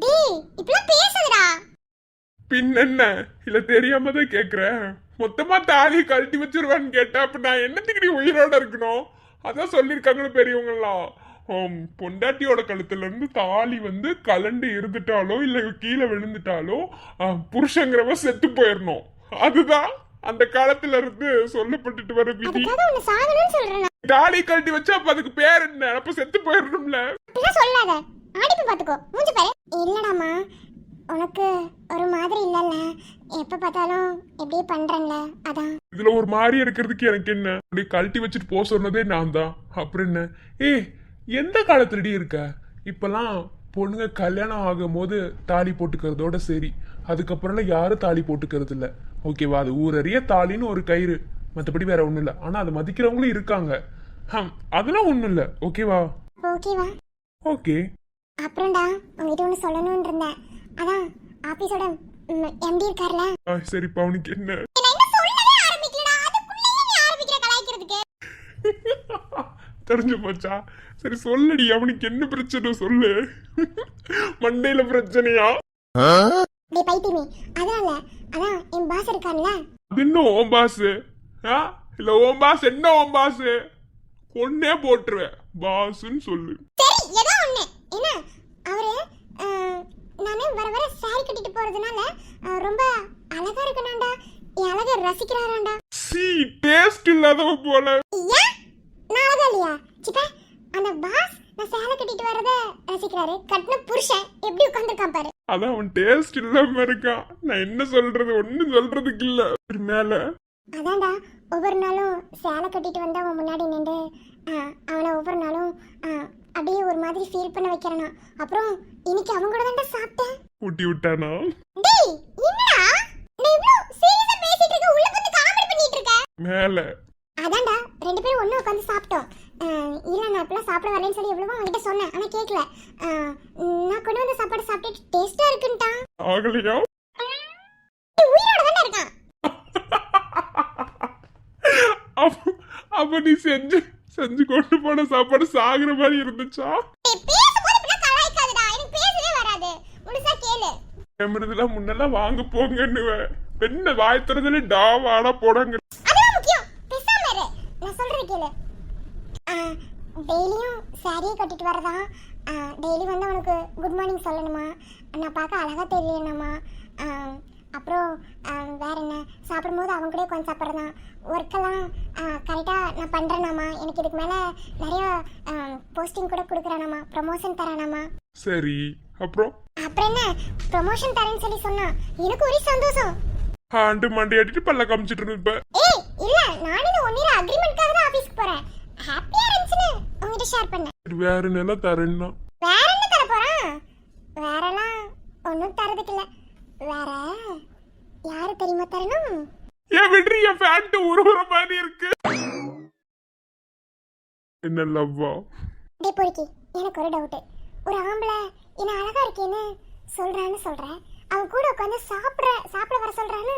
Speaker 3: டேய், இப்பலாம் பேசாதடா.
Speaker 2: பின்னென்ன? இல்ல தெரியாம தான் கேக்குறேன். மொத்தமா தாலி கழட்டி வச்சிருவான்னு கேட்டா அப்ப நான் என்னத்துக்கு நீ உயிரோட இருக்கணும்? அதான் சொல்லியிருக்காங்கன்னு பெரியவங்க எல்லாம். பொண்டாட்டியோட கழுத்துல இருந்து தாலி வந்து கலண்டு இருந்துட்டாலோ இல்ல கீழே விழுந்துட்டாலோ புருஷங்கிறவ செத்து போயிடணும். அதுதான் அந்த காலத்துல இருந்து சொல்லப்பட்டுட்டு வர விதி.
Speaker 3: அதுக்காக உன்னை சாகணும்னு சொல்றேன்.
Speaker 2: தாலி கழட்டி வச்சா அப்ப அதுக்கு பேர் என்ன? அப்ப செத்து போயிடணும்ல.
Speaker 3: அப்படிலாம் சொல்லாத. ஆடிப்பு பாத்துக்கோ. மூஞ்சி பாரு. இல்லடாமா, உனக்கு ஒரு மாதிரி இல்லல்ல? எப்ப பார்த்தாலும் எப்படியே பண்றேன்ல, அதான்.
Speaker 2: இதுல ஒரு மாதிரி இருக்கிறதுக்கு எனக்கு என்ன? அப்படி கழட்டி வச்சுட்டு போக சொன்னதே நான் தான். அப்புறம் என்ன? எந்த காலத்துலடி இருக்க? இப்பெல்லாம் பொண்ணுங்க கல்யாணம் ஆகும் போது தாலி போட்டுக்கிறதோட சரி, அதுக்கப்புறம்லாம் யாரும் தாலி போட்டுக்கிறது இல்ல. ஓகேவா? அது ஊரறிய தாலின்னு ஒரு கயிறு, மற்றபடி வேற ஒண்ணும் இல்ல. ஆனா அதை மதிக்கிறவங்களும் இருக்காங்க. அதெல்லாம் ஒண்ணும் இல்ல. ஓகேவா?
Speaker 3: ஓகேவா?
Speaker 2: ஓகே.
Speaker 3: அப்புறம்டா, உங்ககிட்ட ஒன்று சொல்லணும்னு இருந்தேன். அதான் ஆபீஸோட எம்டி இருக்கார்ல.
Speaker 2: சரிப்பா, உனக்கு என்ன?
Speaker 3: நான் இன்னும் சொல்லவே ஆரம்பிக்கலடா. அதுக்குள்ளேயே நீ ஆரம்பிக்கிற கலாய்க்கிறதுக்கு.
Speaker 2: தெரிஞ்சு போச்சா? சரி சொல்லடி, அவனுக்கு என்ன பிரச்சனை சொல்லு. மண்டையில பிரச்சனையா?
Speaker 3: டேய் பைத்தியமே, அதனால அதான் என் பாஸ் இருக்கான்ல.
Speaker 2: அது என்ன ஓம் பாஸ்? இல்ல ஓம் பாஸ் என்ன? ஓம் பாஸ் கொன்னே போட்டுருவேன். பாஸ்ன்னு சொல்லு.
Speaker 3: சரி, ஏதோ ஒண்ணு. என்ன அவரு நானே வர வர சாரி கட்டிட்டு போறதுனால ரொம்ப அழகா இருக்கனாண்டா. என் அழகை ரசிக்கிறாராண்டா.
Speaker 2: சீ, டேஸ்ட் இல்லாதவ போல.
Speaker 3: ஏன் நான் அழகா இல்லையா? சிப்பா, அந்த பாஸ் நான் சேலை கட்டிட்டு வரத ரசிக்கிறாரு. கட்டின புருஷன் எப்படி உட்கார்ந்துருக்கான் பாரு.
Speaker 2: அதான் அவன் டேஸ்ட் இல்லாம இருக்கான். நான் என்ன சொல்றது? ஒன்னும் சொல்றதுக்கு இல்ல. மேல
Speaker 3: அதான்டா, ஒவ்வொரு நாளும் சேலை கட்டிட்டு வந்து அவன் முன்னாடி நின்று அவனை ஒவ்வொரு நாளும் அப்படியே ஒரு மாதிரி ஃபீல் பண்ண வைக்கிறானா. அப்புறம் இன்னைக்கு அவன் கூட தான் சாப்பிட்டேன்.
Speaker 2: ஊட்டி விட்டானா?
Speaker 3: டேய், என்னடா நான் இவ்ளோ சீரியஸா பேசிட்டு இருக்க, உள்ள வந்து காமெடி பண்ணிட்டு இருக்க?
Speaker 2: மேல
Speaker 3: அதான்டா, ரெண்டு பேரும் ஒண்ணா உட்கார்ந்து சாப்பிட்டோம். இல்ல நான் இப்பலாம் சாப்பிட வரேன்னு சொல்லி எவ்வளவோ அவன்கிட்ட சொன்னேன். ஆனா கேட்கல. நான் கொண்டு வந்த சாப்பாடு சாப்பிட்டு டேஸ்டா இருக்குன்ட்டான்.
Speaker 2: ஆகலையா? அப்ப நீ செஞ்சு செஞ்சு கொண்டு போன சாப்பாடு சாகுற மாதிரி இருந்துச்சா?
Speaker 3: டேய், பேசும்போது இப்படிலாம் கலாய்க்காதடா. எனக்கு பேசவே வராது. முழுசா கேளு.
Speaker 2: எமிருதுலாம் முன்னெல்லாம் வாங்க போங்கன்னு பெண்ண வாய் திறதுல டா வாடா போடாங்க.
Speaker 3: அதான் முக்கியம். பேசாம இரு. நான் சொல்றது கேளு. டெய்லியும் சாரியை கட்டிட்டு வரதா, டெய்லி வந்து அவனுக்கு குட் மார்னிங் சொல்லணுமா, நான் பார்க்க அழகா தெரியணுமா, அப்புறம் வேற என்ன, சாப்பிடும்போது அவங்க கூட உட்காந்து சாப்பிட்றதான், ஒர்க்கெல்லாம் கரெக்டாக நான் பண்ணுறேனாமா, எனக்கு இதுக்கு மேலே நிறைய போஸ்டிங் கூட கொடுக்குறானாமா, ப்ரமோஷன் தரானாமா.
Speaker 2: சரி, அப்புறம்
Speaker 3: அப்புறம் என்ன, ப்ரமோஷன் தரேன்னு சொல்லி சொன்னா எனக்கு ஒரே சந்தோஷம்.
Speaker 2: ஆண்டு மண்டி அடிட்டு பல்ல காமிச்சிட்டு இருப்ப.
Speaker 3: ஏய் இல்ல, நானும் இந்த 1 year அக்ரிமெண்ட்காக தான் ஆபீஸ்க்கு போறேன். ஹாப்பியா இருந்துச்சுன்னு உங்ககிட்ட ஷேர் பண்ணேன்.
Speaker 2: வேற என்ன தரேன்னா?
Speaker 3: வேற என்ன தர போறான்? வேறலாம் ஒன்றும் தரதுக்கு இல்ல. வேற யாரு தெரியுமா தரணும்?
Speaker 2: ஏன் விட்றி, என் ஃபேண்ட் உருவுற மாதிரி இருக்கு. என்ன லவ்வா?
Speaker 3: டே பொறுக்கி, எனக்கு ஒரு டவுட். ஒரு ஆம்பளை என்ன அழகா இருக்கேன்னு சொல்றான்னு சொல்றேன், அவன் கூட உட்காந்து சாப்பிட வர சொல்றான்னு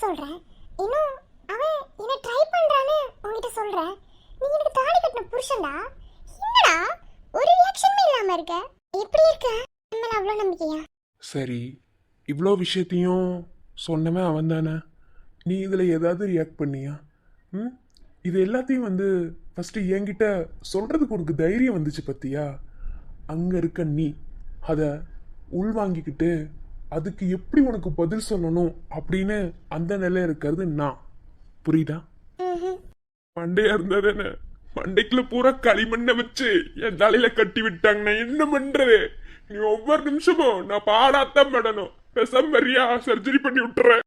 Speaker 3: சொல்றேன், இன்னும் அவன் என்ன ட்ரை பண்றான்னு உங்ககிட்ட சொல்றேன். நீ எனக்கு தாலி கட்டின புருஷன்டா, என்னடா ஒரு ரியாக்ஷனுமே இல்லாம இருக்க? எப்படி இருக்க? நம்மள அவ்வளோ நம்பிக்கையா?
Speaker 2: சரி, இவ்வளோ விஷயத்தையும் சொன்னவன் அவன் தானே. நீ இதில் ஏதாவது ரியாக்ட் பண்ணியா? இது எல்லாத்தையும் வந்து ஃபஸ்ட்டு என்கிட்ட சொல்கிறதுக்கு உனக்கு தைரியம் வந்துச்சு பத்தியா? அங்கே இருக்க நீ அதை உள்வாங்கிக்கிட்டு அதுக்கு எப்படி உனக்கு பதில் சொல்லணும் அப்படின்னு அந்த நிலையில் இருக்கிறது நான். புரியுதா? மண்டையா இருந்தாதானே, மண்டைக்குள்ள பூரா களிமண்ணை வச்சு என் தலையில கட்டி விட்டாங்க. நான் என்ன பண்றது? நீ ஒவ்வொரு நிமிஷமும் நான் பாடாத்தான் படணும். பேசாம வரியா, சர்ஜரி பண்ணி விட்டுறேன்.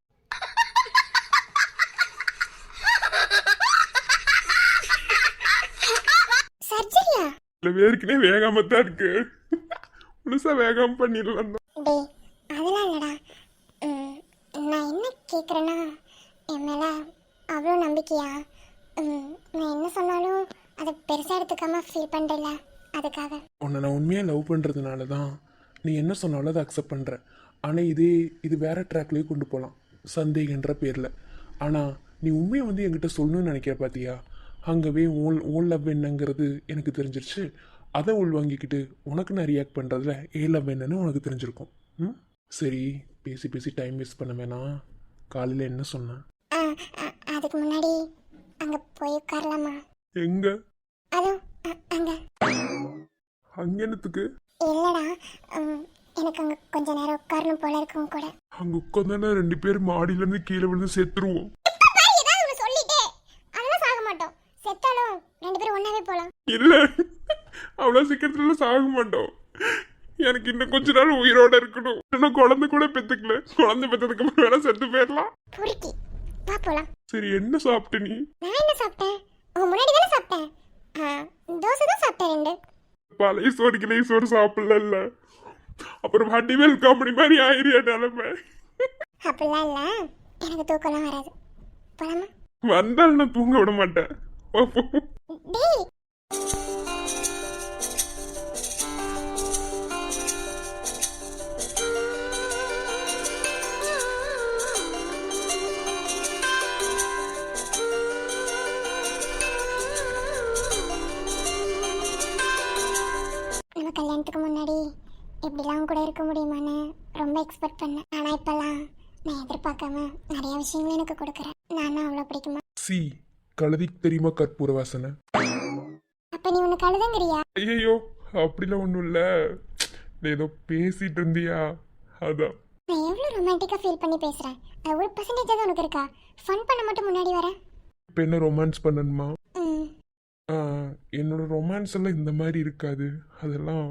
Speaker 3: சர்ஜரியா?
Speaker 2: இல்ல, வேர்க்குனே வேகாம தான் இருக்கு. முழுசா வேகாம பண்ணிடலாம்.
Speaker 3: டேய் அதெல்லாம் இல்லடா. நான் என்ன கேட்குறேன்னா, என் மேலே அவ்வளோ நம்பிக்கையா? நான் என்ன சொன்னாலும் அதை பெருசாக எடுத்துக்காம ஃபீல் பண்ணுறல, அதுக்காக.
Speaker 2: உன்னை நான் உண்மையாக லவ் பண்ணுறதுனால தான் நீ என்ன சொன்னாலும் அதை அக்செப்ட் பண்ணுறேன். ஆனால் இது வேற ட்ராக்லேயே கொண்டு போகலாம் சந்தேகன்ற பேரில். ஆனால் நீ உண்மையை வந்து என்கிட்ட சொல்லணும்னு நினைக்கிற பார்த்தியா? அங்கவே ஓன் லவ் என்னங்கிறது எனக்கு தெரிஞ்சிருச்சு. அதை உள்வாங்கிக்கிட்டு உனக்கு நான் ரியாக்ட் பண்ணுறதுல லவ் என்னன்னு உனக்கு தெரிஞ்சிருக்கும். சரி, பேசி பேசி டைம் வேஸ்ட் பண்ண வேணாம். காலையில் என்ன சொன்னேன்?
Speaker 3: அதுக்கு முன்னாடி அங்கே போய் உட்காரலாமா?
Speaker 2: எங்க?
Speaker 3: அதோ அங்கே.
Speaker 2: அங்க என்னத்துக்கு?
Speaker 3: இல்லைடா, எனக்கு அங்கே கொஞ்ச நேரம் உட்காரணும் போல இருக்கும் கூட.
Speaker 2: அங்க உட்காந்தானே 2 பேரும் மாடியிலேருந்து கீழே விழுந்து செத்துருவோம்.
Speaker 3: ஏதாவது ஒன்று சொல்லிட்டே அதெல்லாம் சாக மாட்டோம். செத்தாலும் 2 பேரும் ஒன்றாவே போகலாம்.
Speaker 2: இல்ல, அவ்வளோ சீக்கிரத்துல சாக மாட்டோம். எனக்கு இன்னும் கொஞ்ச நாள் உயிரோட இருக்கணும். இன்னும் குழந்தை கூட பெத்துக்கல. குழந்தை பெத்ததுக்கு அப்புறம் வேணா செத்து போயிடலாம்.
Speaker 3: பொறுக்கி வா போலாம்.
Speaker 2: சரி, என்ன சாப்பிட்ட நீ?
Speaker 3: நான் என்ன சாப்பிட்டேன்? உன் முன்னாடி தானே சாப்பிட்டேன். தோசை தான் சாப்பிட்டேன் 2.
Speaker 2: பழைய சோறுக்கு நெய் சோறு சாப்பிடல. அப்புறம் வண்டிவேல் காமெடி மாதிரி ஆயிரியா நிலைமை.
Speaker 3: அப்படிலாம் இல்லை, எனக்கு தூக்கம்லாம் வராது. போலாமா?
Speaker 2: வந்தாலும் நான் தூங்க விட மாட்டேன்.
Speaker 3: டேய் நம்ம கல்யாணத்துக்கு முன்னாடி இப்படிலாம் கூட இருக்க முடியுமான்னு ரொம்ப எக்ஸ்பெக்ட் பண்ணேன். ஆனால் இப்போல்லாம் நான் எதிர்பார்க்காம நிறைய விஷயங்கள் எனக்கு கொடுக்குறேன். நான் அவ்வளோ பிடிக்குமா?
Speaker 2: சி, கழுதிக்கு தெரியுமா கற்பூர வாசனை?
Speaker 3: அப்போ நீ ஒன்று கழுதுங்கிறியா?
Speaker 2: ஐயோ, அப்படிலாம் ஒன்றும் இல்லை. ஏதோ பேசிட்டு இருந்தியா, அதான்.
Speaker 3: நான் எவ்வளோ ரொமான்டிக்காக ஃபீல் பண்ணி பேசுகிறேன். அது 1% தான் உனக்கு இருக்கா? ஃபன் பண்ண மட்டும் முன்னாடி வரேன்.
Speaker 2: இப்போ என்ன ரொமான்ஸ் பண்ணணுமா? என்னோட ரொமான்ஸ் எல்லாம் இந்த மாதிரி இருக்காது. அதெல்லாம்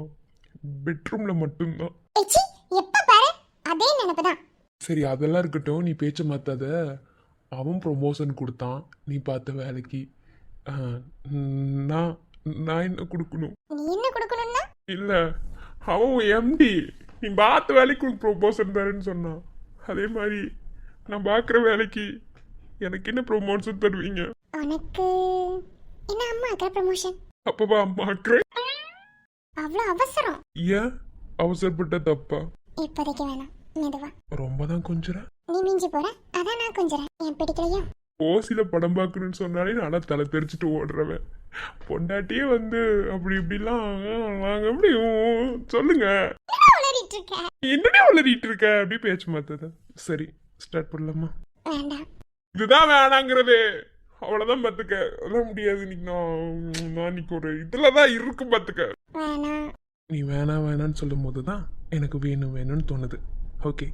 Speaker 2: பெட்ரூம்ல மட்டும்தான்.
Speaker 3: எப்ப பாரு அதே நினைப்பு தான்.
Speaker 2: சரி, அதெல்லாம் இருக்கட்டும், நீ பேச்ச மாத்தாத. அவன் ப்ரொமோஷன் கொடுத்தான் நீ பார்த்த வேலைக்கு. நான் நான் என்ன கொடுக்கணும்?
Speaker 3: நீ என்ன கொடுக்கணும்னா?
Speaker 2: இல்ல, அவன் எம்டி, நீ பார்த்த வேலைக்கு உனக்கு ப்ரொமோஷன் தரேன்னு சொன்னான். அதே மாதிரி நான் பார்க்குற வேலைக்கு எனக்கு என்ன ப்ரொமோஷன் தருவீங்க?
Speaker 3: உனக்கு என்ன அம்மா அக்கா ப்ரமோஷன்?
Speaker 2: அப்பவா அம்மாக்குறேன்.
Speaker 3: அவ்வளோ அவசரம்?
Speaker 2: ஏன் அவசரப்பட்ட தப்பா?
Speaker 3: இப்போதைக்கு வேணாம், மெதுவா.
Speaker 2: ரொம்ப தான் கொஞ்சம்.
Speaker 3: நீ மிஞ்சி போற, அதான் நான் கொஞ்சறேன். என் பிடிக்கலையா?
Speaker 2: ஓசில படம் பார்க்கணும்னு சொன்னாலே நானா தலை தெரிச்சுட்டு ஓடுறவன். பொண்டாட்டியே வந்து அப்படி இப்படிலாம் நாங்க எப்படி சொல்லுங்க.
Speaker 3: உளறிட்டு இருக்க.
Speaker 2: என்னடா வளரிட்டு இருக்க அப்படி பேச்சு மாத்தத. சரி ஸ்டார்ட் பண்ணலாமா?
Speaker 3: வேண்டாம்.
Speaker 2: இதுதான் வேணாங்கிறது. அவ்வளவுதான் பாத்துக்க. அதெல்லாம் முடியாது. இன்னைக்கு நான் இன்னைக்கு ஒரு இதுலதான் இருக்கு பாத்துக்க.
Speaker 3: வேணாம்.
Speaker 2: நீ வேணாம் வேணான்னு சொல்லும் போதுதான் எனக்கு வேணும் வேணும்னு தோணுது. ஓகே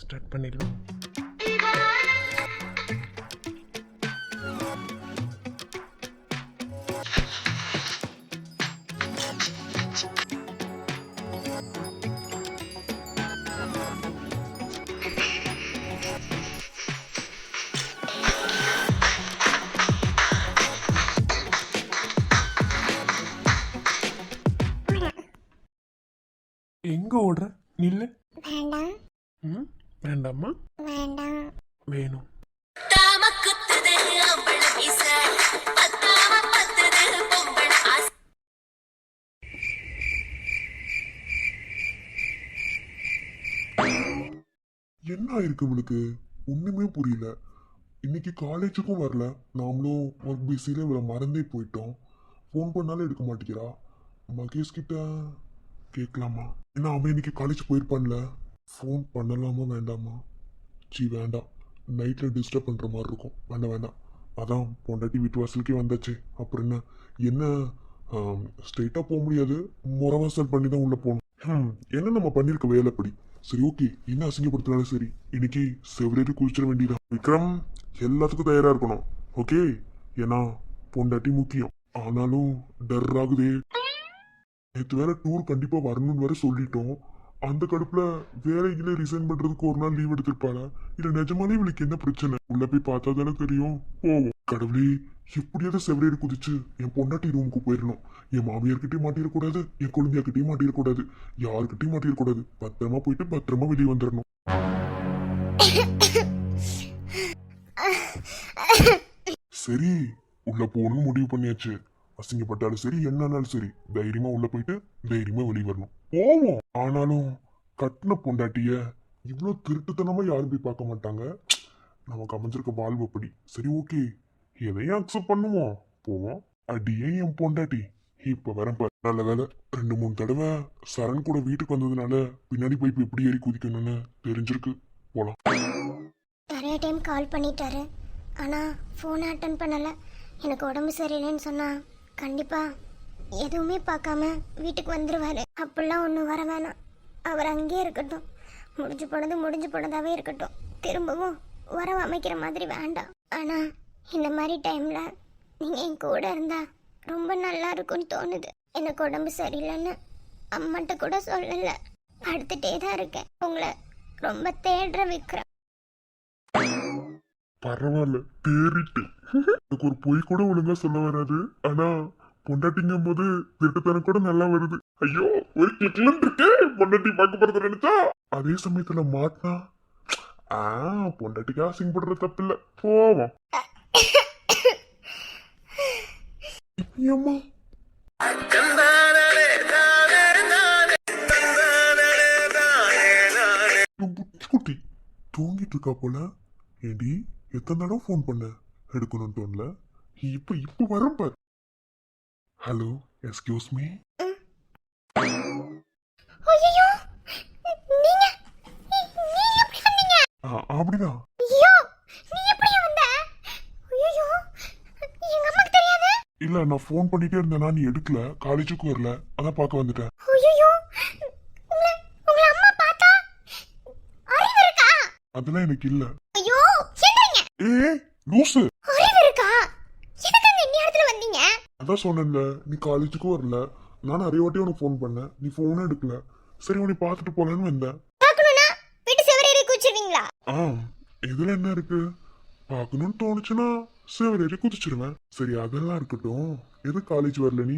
Speaker 2: ஸ்டார்ட் பண்ணிடலாம். எங்க ஓடுற? நில்லு.
Speaker 3: வேண்டாம்.
Speaker 2: ம் வேண்டாமா?
Speaker 3: வேண்டாம்.
Speaker 2: வேணும்.
Speaker 4: தாமக்குத்துது அம்பள வீச பத்தாம பத்துது பொம்பள ஆசை.
Speaker 2: என்ன ஆயிருக்கு இவளுக்கு? ஒண்ணுமே புரியல. இன்னைக்கு காலேஜுக்கும் வரல. நாமளும் ஒர்க் பிஸியில இவளை மறந்தே போயிட்டோம். ஃபோன் பண்ணாலும் எடுக்க மாட்டேங்கிறா. மகேஷ் கிட்ட கேட்கலாமா? ஏன்னா அவன் இன்னைக்கு காலேஜ் போயிருப்பான்ல. ஃபோன் பண்ணலாமா வேண்டாமா? வேண்டாம். நைட்ல டிஸ்டர்ப் பண்ற மாதிரி இருக்கும். வேண்டாம் வேண்டாம். அதான் பொண்டாட்டி வீட்டு வாசலுக்கே வந்தாச்சு. அப்புறம் என்ன என்ன ஸ்ட்ரெயிட்டா போக முடியாது. முறவாசல் பண்ணி தான் உள்ள போகணும். என்ன நம்ம பண்ணிருக்க வேலைப்படி. சரி ஓகே. என்ன அசிங்கப்படுத்தினாலும் சரி இன்னைக்கு செவரேறி குளிச்சிட வேண்டியதான். விக்ரம் எல்லாத்துக்கும் தயாரா இருக்கணும். ஓகே? ஏன்னா பொண்டாட்டி முக்கியம். ஆனாலும் டர் ஆகுதே. நேற்று வேற டூர் கண்டிப்பா வரணும்னு வேற சொல்லிட்டோம். அந்த கடுப்புல வேலைகளை ரிசைன் பண்றதுக்கு ஒரு நாள் லீவ் எடுத்திருப்பாளா? இல்ல நிஜமாலே இவளுக்கு என்ன பிரச்சனை? உள்ள போய் பார்த்தா தானே தெரியும். போவோம். கடவுளே எப்படியாவது செவரேறி குதிச்சு என் பொண்டாட்டி ரூமுக்கு போயிடணும். என் மாமியார்கிட்டயும் மாட்டிடக்கூடாது. என் குழந்தையார்கிட்டயும் மாட்டிடக்கூடாது. யாருக்கிட்டையும் மாட்டிடக்கூடாது. பத்திரமா போயிட்டு பத்திரமா வெளியே வந்துடணும். சரி உள்ள போகணும்னு முடிவு பண்ணியாச்சு. அசிங்கப்பட்டாலும் சரி என்னன்னாலும் சரி தைரியமா உள்ள போயிட்டு தைரியமா வெளியே வரணும். போவோம். ஆனாலும் கட்டின பொண்டாட்டிய இவ்வளவு திருட்டுத்தனமா யாரும் போய் பார்க்க மாட்டாங்க. நமக்கு அமைஞ்சிருக்க வாழ்வு அப்படி. சரி ஓகே எதையும் அக்செப்ட் பண்ணுவோம். போவோம். அடியே என் பொண்டாட்டி இப்ப வரப்ப நல்ல வேலை 2-3 தடவை சரண் கூட வீட்டுக்கு வந்ததுனால பின்னாடி போய் இப்ப எப்படி ஏறி குதிக்கணும்னு தெரிஞ்சிருக்கு. போலாம்.
Speaker 3: நிறைய டைம் கால் பண்ணிட்டாரு. ஆனால் ஃபோனை அட்டன் பண்ணலை. எனக்கு உடம்பு சரியில்லைன்னு சொன்னால் கண்டிப்பாக எதுவுமே பார்க்காம வீட்டுக்கு வந்துடுவார். அப்படிலாம் ஒன்றும் வர வேணாம். அவர் அங்கேயே இருக்கட்டும். முடிஞ்சு போனதாகவே இருக்கட்டும். திரும்பவும் உறவு அமைக்கிற மாதிரி வேண்டாம். ஆனால் இந்த மாதிரி டைமில் நீங்கள் என் கூட இருந்தால் ரொம்ப நல்லா இருக்கும்னு தோணுது. எனக்கு உடம்பு சரியில்லைன்னு அம்மாட்ட கூட சொல்லலை. படுத்துட்டே தான் இருக்கேன். உங்களை ரொம்ப தேடுற விக்ரம்.
Speaker 2: பரவாயில்ல தேறிட்டு. எனக்கு ஒரு பொய் கூட ஒழுங்கா சொல்ல வராது. ஆனா பொண்டாட்டிங்கும் போது திருட்டுத்தனம் கூட நல்லா வருது. ஐயோ ஒரு கிளன் இருக்கு. பொண்டாட்டி பார்க்க போறது நினைச்சா அதே சமயத்துல மாட்டினா பொண்டாட்டிக்கு அசிங்கப்படுற தப்பு இல்ல. போவோம். அம்மா குட்டி தூங்கிட்டு இருக்கா போல. ஏடி எத்தனை தடவை ஃபோன் பண்ண எடுக்கணும்னு தோணல. இப்ப வரேன் பாரு. Hello excuse me. அப்படிதான். இல்ல நான் ஃபோன் பண்ணிட்டே இருந்தேனா நீ எடுக்கல. காலேஜுக்கு வரல அதான் பார்க்க வந்துட்டேன். அதெல்லாம் எனக்கு இல்ல. லூசு. அதான் சொன்னேன்ல நீ காலேஜுக்கு வரல. நான் நிறைய வாட்டி உனக்கு ஃபோன் பண்ணேன். நீ ஃபோனே எடுக்கல. சரி உன்னை பார்த்துட்டு போலன்னு வந்தேன். இதுல என்ன இருக்கு? பார்க்கணும்னு தோணுச்சுன்னா சேவரேறி குதிச்சிருவேன். சரி அதெல்லாம் இருக்கட்டும். எது காலேஜ் வரல நீ?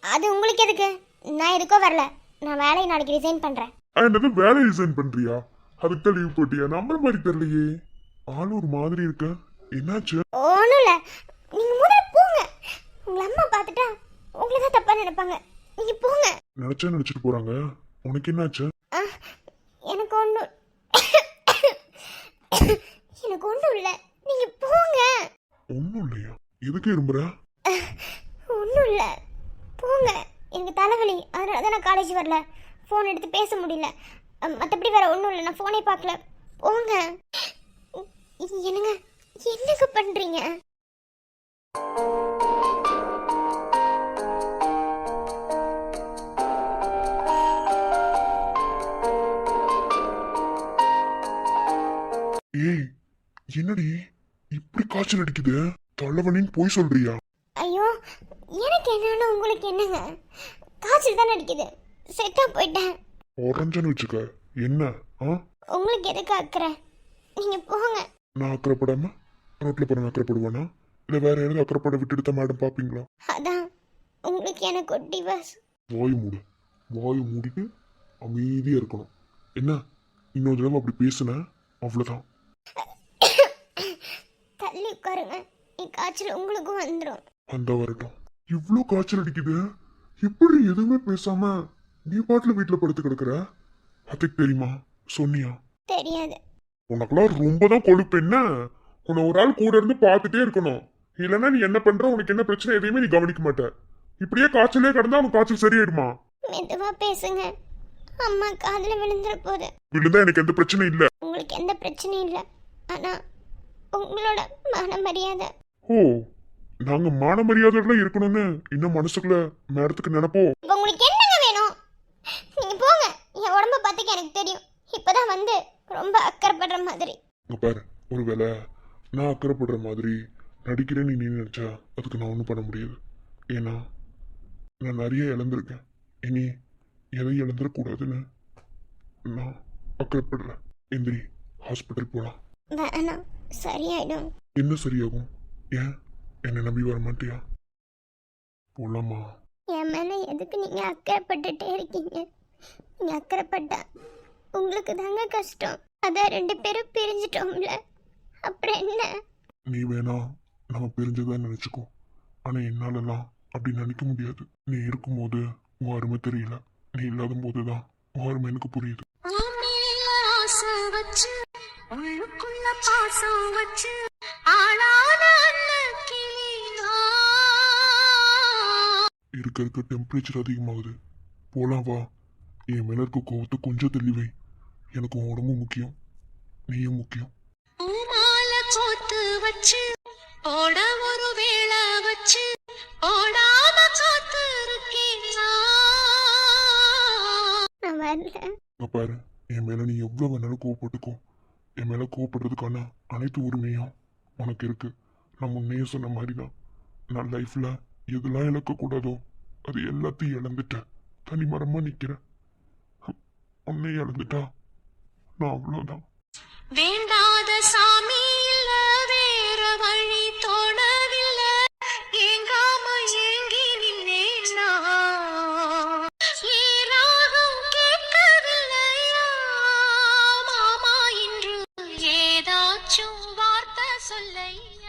Speaker 3: அது உங்களுக்கு எதுக்கு? நான் எதுக்கோ வரல. நான் வேலையை நாளைக்கு ரிசைன் பண்றேன்.
Speaker 2: என்னது வேலை ரிசைன் பண்றியா? அதுக்கு லீவ் போட்டியா? நம்பர் மாதிரி தெரியலையே. ஆளு ஒரு மாதிரி இருக்க. என்னாச்சு?
Speaker 3: ஒன்றும் இல்லை. நீங்கள் முதல்ல போங்க. உங்களை அம்மா பார்த்துட்டா உங்களை தான் தப்பாக நினைப்பாங்க. நீங்கள் போங்க.
Speaker 2: நினைச்சிட்டு போறாங்க. உனக்கு என்னாச்சு?
Speaker 3: எனக்கு ஒன்றும் இல்லை. நீங்க போங்க.
Speaker 2: ஒன்றும் இல்லையா? எதுக்கு இரும்புற?
Speaker 3: ஒன்றும் இல்லை, போங்க. எனக்கு தலைவலி, அதனால தான் நான் காலேஜ் வரல. ஃபோன் எடுத்து பேச முடியல. மற்றபடி வேற ஒன்றும் இல்லை, நான் ஃபோனே பார்க்கல. போங்க. என்னங்க என்னங்க பண்ணுறீங்க?
Speaker 2: ஏய், என்னடி இப்படி காய்ச்சல் அடிக்குது? தலைவலின்னு போய் சொல்றியா?
Speaker 3: ஐயோ, எனக்கு என்னன்னு உங்களுக்கு என்னங்க? காய்ச்சல் தானே அடிக்குது, செட்டாக போயிட்டேன்.
Speaker 2: உடஞ்சன்னு வச்சுக்க. என்ன
Speaker 3: உங்களுக்கு எதுக்கு அக்கறை? நீங்கள் போங்க.
Speaker 2: நான் அக்கறைப்படாம ரோட்ல போற அக்கறைப்படுவானா? இல்ல வேற யாராவது அக்கறைப்பட விட்டுடுத்த மேடம் பாப்பீங்களா?
Speaker 3: அதான் உங்களுக்கு எனக்கு ஒரு டிவோர்ஸ்.
Speaker 2: வாய் மூடு. வாய் மூடிட்டு அமைதியா இருக்கணும். என்ன இன்னொரு தடவை அப்படி பேசுன அவ்வளவுதான்.
Speaker 3: தள்ளி உட்காருங்க, என் காய்ச்சல் உங்களுக்கும் வந்துடும்.
Speaker 2: அந்த வரட்டும். இவ்ளோ காய்ச்சல் அடிக்குது, இப்படி எதுவுமே பேசாம நீ பாட்டுல வீட்டுல படுத்து கிடக்குற? அதுக்கு தெரியுமா? சொன்னியா?
Speaker 3: தெரியாது.
Speaker 2: உனக்கெல்லாம் ரொம்ப தான் கொழுப்பு. என்ன உன்னை ஒரு ஆள் கூட இருந்து பார்த்துட்டே இருக்கணும். இல்லைன்னா நீ என்ன பண்ற, உனக்கு என்ன பிரச்சனை எதையுமே நீ கவனிக்க மாட்ட. இப்படியே காய்ச்சலே கிடந்தா உனக்கு காய்ச்சல் சரியாயிடுமா?
Speaker 3: மெதுவா பேசுங்க, அம்மா காதுல விழுந்துற போது.
Speaker 2: விழுந்தா எனக்கு எந்த பிரச்சனையும் இல்ல.
Speaker 3: உங்களுக்கு எந்த பிரச்சனையும் இல்லை, ஆனா உங்களோட மான மரியாதை.
Speaker 2: ஓ, நாங்க மான மரியாதைலாம் இருக்கணும்னு இன்னும் மனசுக்குள்ள நேரத்துக்கு நினைப்போம்.
Speaker 3: இப்போ உங்களுக்கு என்னங்க வேணும்? நீங்க போங்க. என் உடம்ப பார்த்துக்க எனக்கு தெரியும். இப்பதான் வந்து ரொம்ப அக்கறைப்படுற மாதிரி.
Speaker 2: இங்க பாரு, ஒருவேளை நான் அக்கறைப்படுற மாதிரி நடிக்கிறேன்னு நீ நினைச்சா அதுக்கு நான் ஒன்றும் பண்ண முடியாது. ஏன்னா நான் நிறைய இழந்திருக்கேன். இனி எதை இழந்துடக்கூடாதுன்னு நான் அக்கறைப்படுறேன். எந்திரி, ஹாஸ்பிட்டல் போகலாம்.
Speaker 3: வேணாம், சரியாயிடும்.
Speaker 2: என்ன சரியாகும்? ஏன் என்னை நம்பி வர மாட்டியா? போலாமா?
Speaker 3: என் மேல எதுக்கு நீங்க அக்கறைப்பட்டுட்டே இருக்கீங்க? நீங்க அக்கறைப்பட்டா உங்களுக்கு தாங்க கஷ்டம். அதான் 2 பேரும் பிரிஞ்சிட்டோம்ல, அப்புறம் என்ன?
Speaker 2: நீ வேணா நம்ம பிரிஞ்சதா நினைச்சுக்கோ. ஆனா என்னாலலாம் அப்படி நினைக்க முடியாது. நீ இருக்கும்போது உன் அருமை தெரியல, நீ இல்லாத போதுதான் உன் அருமை எனக்கு புரியுது.
Speaker 4: உன்மேல ஆசை வச்சு, உள்ளுக்குள்ள பாசம் வச்சு, ஆளான அண்ணன் கிளி நான்.
Speaker 2: இருக்க இருக்க டெம்பரேச்சர் அதிகமாகுது. போலாம் வா. என் மேல இருக்க கோவத்தை கொஞ்சம் தெளிவை. எனக்கு உன் உடம்பு முக்கியம், நீயும் முக்கியம்.
Speaker 4: பூமால கோத்து வச்சு, ஓட ஒரு வேளை வச்சு, ஓடாம காத்து இருக்கேன்
Speaker 3: நான் வரல.
Speaker 2: இங்க பாரு, என் மேல நீ எவ்வளவு வேணாலும் கோவப்பட்டுக்கோ. என் மேல கோவப்படுறதுக்கான அனைத்து உரிமையும் உனக்கு இருக்கு. நான் முன்னையே சொன்ன மாதிரி தான், நான் லைஃப்ல எதெல்லாம் இழக்கக்கூடாதோ அது எல்லாத்தையும் இழந்துட்டேன். தனிமரமா நிக்கிறேன். உன்னை இழந்துட்டா நான் அவ்வளவுதான்.
Speaker 4: வேண்டாத சாமி இல்ல, வேற வழி தோணவில்லை, ஏங்காம ஏங்கி நின்னேன் நான். ஏராகும் கேட்கவில்லையா மாமா, இன்று ஏதாச்சும் வார்த்தை சொல்லையா?